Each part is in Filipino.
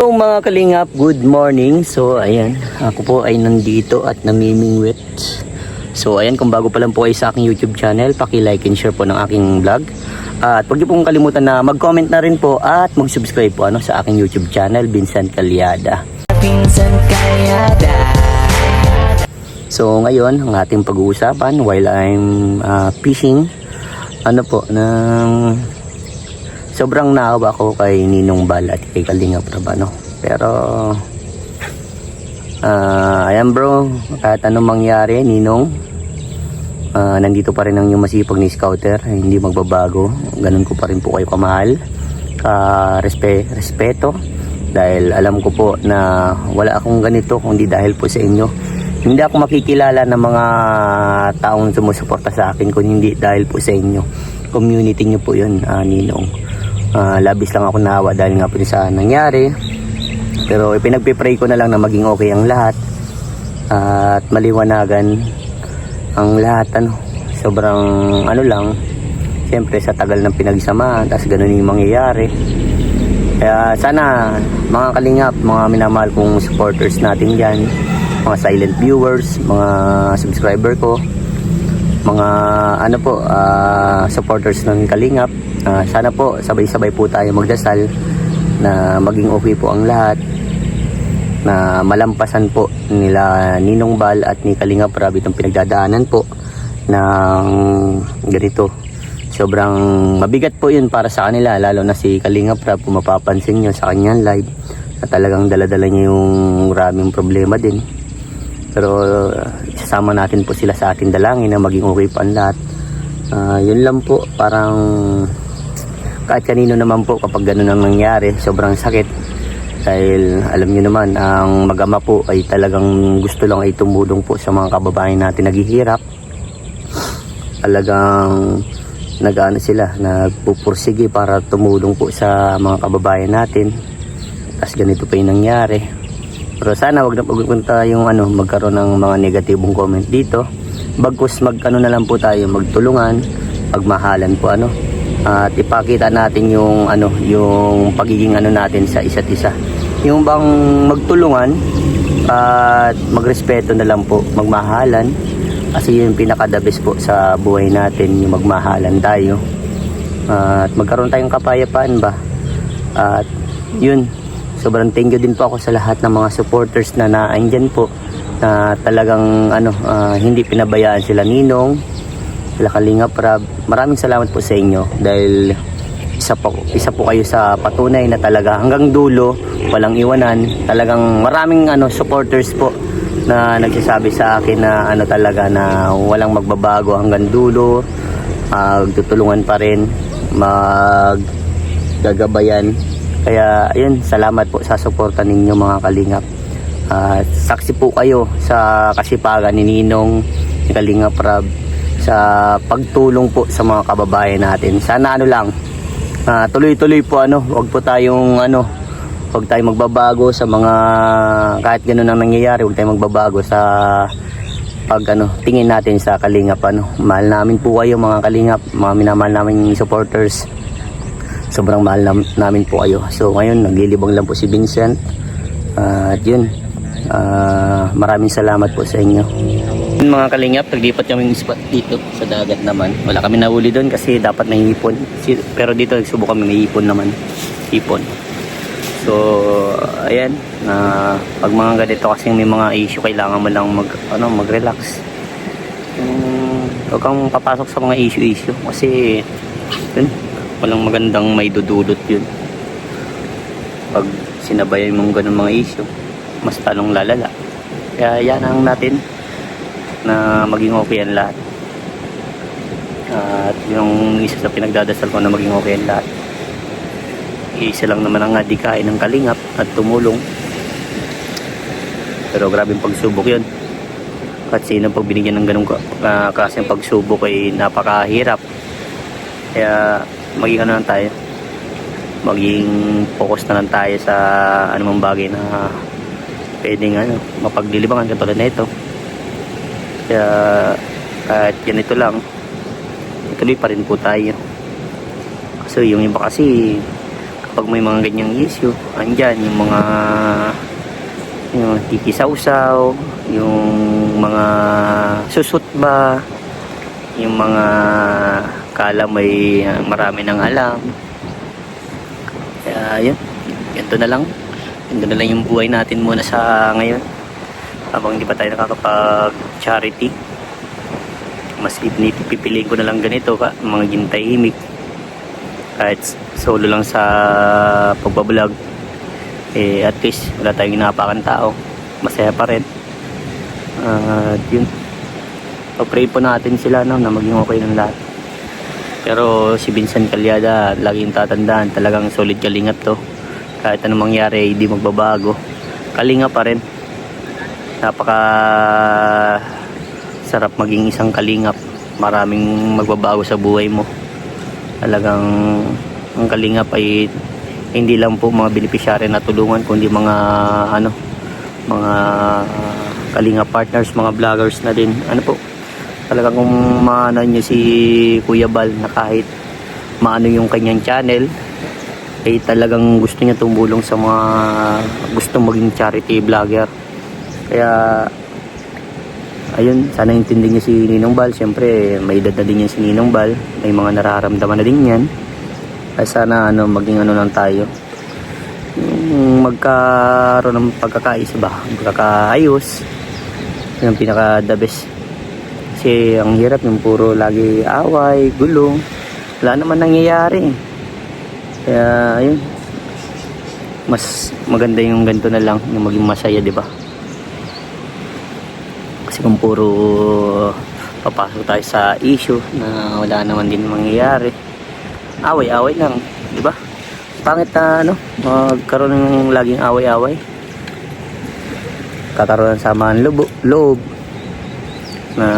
So mga kalingap, good morning. So ayan, ako po ay nandito at namimingwit. So ayan, kung bago pa lang po kayo sa aking YouTube channel, paki-like and share po ng aking vlog. At huwag niyo pong kalimutan na mag-comment na rin po at mag-subscribe po sa aking YouTube channel, Vincent Calyada. So ngayon, ang ating pag-uusapan while I'm fishing, sobrang naawa ko kay Ninong Bal at kay Kalingap Rab, Pero ayan bro, kahit anong mangyari, Ninong, nandito pa rin ang yung masipag ni Scouter, hindi magbabago. Ganun ko pa rin po kayo kamahal, respeto, dahil alam ko po na wala akong ganito kundi dahil po sa inyo. Hindi ako makikilala ng mga taong sumusuporta sa akin kung hindi dahil po sa inyo. Community nyo po yun, Ninong. Labis lang ako naawa dahil nga po sa nangyari, pero ipinagpipray ko na lang na maging okay ang lahat at maliwanagan ang lahat. Sobrang lang, siyempre sa tagal ng pinagsamahan, tapos ganun yung mangyayari. Kaya sana mga kalingap, mga minamahal kong supporters natin dyan, mga silent viewers, mga subscriber ko, mga supporters ng Kalingap, sana po sabay-sabay po tayo magdasal na maging okay po ang lahat, na malampasan po nila Ninong Bal at ni Kalingap Rab itong pinagdadaanan po ng ganito. Sobrang mabigat po yun para sa kanila, lalo na si Kalingap Rab, kung mapapansin nyo sa kanyang live na talagang daladala niya yung maraming problema din. Pero isasama natin po sila sa ating dalangin na maging okay pa ang lahat. Yun lang po, parang kahit kanino naman po kapag ganun ang nangyari, sobrang sakit. Dahil alam nyo naman, ang mag-ama po ay talagang gusto lang ay tumulong po sa mga kababayan natin naghihirap. Talagang sila, nagpupursige para tumulong po sa mga kababayan natin. Tapos ganito pa yung nangyari. Pero sana wag na pagpunta yung magkaroon ng mga negatibong comment dito. Bagkus na lang po tayo, magtulungan, pagmahalan po at ipakita natin yung yung pagiging natin sa isa't isa. Yung bang magtulungan at magrespeto na lang po, magmahalan. Kasi yun yung pinaka-the best po sa buhay natin, yung magmahalan tayo. At magkaroon tayong kapayapaan ba. At yun, sobrang thank you din po ako sa lahat ng mga supporters na naandyan po, na talagang hindi pinabayaan sila Ninong, sila Kalingap Rab. Maraming salamat po sa inyo dahil isa po kayo sa patunay na talaga hanggang dulo walang iwanan. Talagang maraming supporters po na nagsasabi sa akin na talaga na walang magbabago hanggang dulo, tutulungan pa rin, maggagabayan. Kaya ayun, salamat po sa suporta ninyo mga Kalingap. Saksi po kayo sa kasipagan ni Ninong, ni Kalingap Rab, sa pagtulong po sa mga kababayan natin. Sana tuloy-tuloy po wag po tayong wag tayong magbabago sa mga, kahit gano'n ang nangyayari, wag tayong magbabago sa tingin natin sa Kalingap. Mahal namin po kayo mga Kalingap, mga minamahal namin supporters. Sobrang mahal namin po kayo. So ngayon, naglilibang lang po si Vincent. At yun, maraming salamat po sa inyo. Mga Kalingap, naglipat kami ng spot dito sa dagat naman. Wala kami nahuli doon kasi dapat nahihipon. Pero dito nagsubok kami, nahihipon naman. Hipon. So ayan, pag mga ganito kasi may mga issue, kailangan mo lang mag-relax. Huwag kang papasok sa mga issue kasi yun, walang magandang may dudulot yun. Pag sinabayan mong ganun mga issue, mas talong lalala. Kaya yan ang natin na maging okay ang lahat. At yung isa sa pinagdadasal ko na maging okay ang lahat, isa lang naman ang adikain ng Kalingap at tumulong. Pero grabing pagsubok yun. At sino pag binigyan ng ganung klaseng pagsubok ay napakahirap. Kaya maging lang tayo, maging focus na lang tayo sa anumang bagay na pwedeng mapaglilibangan, katulad na ito. Kaya kahit ganito lang, ituloy pa rin po tayo. So yung iba kasi pag may mga ganyang issue, andyan yung mga yung tikisawsaw, yung mga susut ba, yung mga kala may marami ng alam. Kaya yun, ganito na lang. Ganito na lang yung buhay natin muna sa ngayon. Habang hindi pa tayo nakakapag charity, mas pipiliin ko na lang ganito ka, mga gintahimik. Kahit solo lang sa pagbablog, at least wala tayong inapakan tao, masaya pa rin. Yun, pag-pray po natin sila, no, na maging okay ng lahat. Pero si Vincent Calyada, laging tatandaan, talagang solid kalingap to. Kahit anong mangyari, hindi magbabago, kalingap pa rin. Napaka sarap maging isang kalingap. Maraming magbabago sa buhay mo. Talagang ang kalingap ay hindi lang po mga beneficiary na tulungan, kundi mga mga kalingap partners, mga vloggers na din. Po, talagang kung maano nyo si Kuya Bal, na kahit maano yung kanyang channel, ay talagang gusto niya tumulong sa mga gusto maging charity vlogger. Kaya ayun, sana intindihin niyo si Ninong Bal. Siyempre may edad na din yan si Ninong Bal, may mga nararamdaman na din yan. Kaya sana maging lang tayo, yung magkaroon ng pagkakaisa ba, pagkakaayos. Yun ang pinaka the best. Kasi ang hirap yung puro lagi away, gulo, wala naman nangyayari. Kaya ayun, mas maganda yung ganito na lang, yung maging masaya, di ba? Kasi kung puro papasok tayo sa issue na wala naman din mangyayari, away-away lang, di ba? Pangit na magkaroon ng laging away-away. Kakaroon ng samaan loob na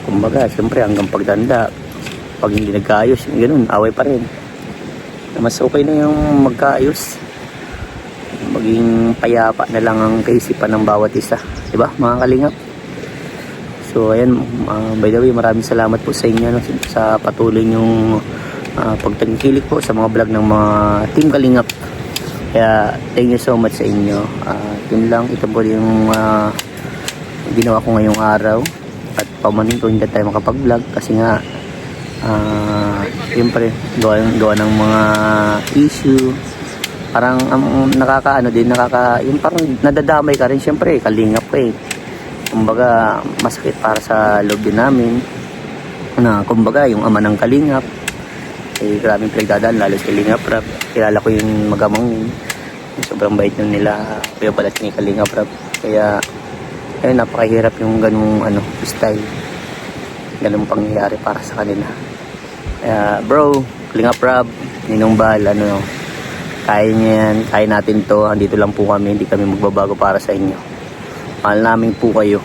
kumbaga, siyempre hanggang pagtanda, pag hindi nagkaayos, ganun, away pa rin. Mas okay na yung magkaayos, maging payapa na lang ang kaisipan ng bawat isa, di ba mga kalingap? So ayan, by the way, maraming salamat po sa inyo, sa patuloy nyong pagtangkilik po sa mga vlog ng mga Team Kalingap. Kaya thank you so much sa inyo. Yun lang, ito po yung ginawa ko ngayong araw. At pamanin ko hindi tayo makapag-vlog kasi nga siyempre gawa ng mga issue. Parang yung parang nadadamay ka rin, siyempre kalingap ka eh. Kumbaga masakit para sa loob din namin na kumbaga yung ama ng kalingap eh, grabing pinagdadaan, lalo sa Kalingap Rap. Kilala ko yung magamang yun, sobrang bait yun nila Kuya Balat ni Kalingap Rap. Kaya ayun, napakahirap yung ganung style, ganung pangyayari para sa kanila. Kaya bro, Kalingap Rap, Ninong Bal, kaya niya yan, kaya natin to. Andito lang po kami, hindi kami magbabago para sa inyo. Mahal namin po kayo.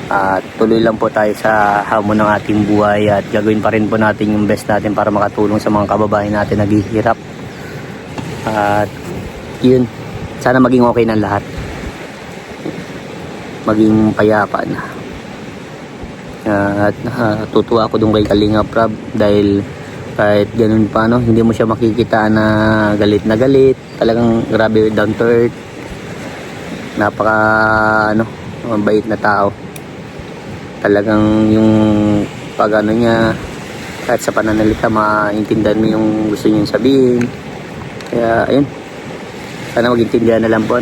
At tuloy lang po tayo sa hamon ng ating buhay at gagawin pa rin po natin yung best natin para makatulong sa mga kababayan natin naghihirap. At yun, sana maging okay ng lahat, maging payapa na. At tutuwa ako dun kay Kalingap Rab dahil kahit ganun pa hindi mo siya makikita na galit, talagang grabe, down to earth, napaka mabait na tao. Talagang yung pag niya, kahit sa pananalita maintindihan mo yung gusto niyang sabihin. Kaya ayun, sana magintindihan na lang po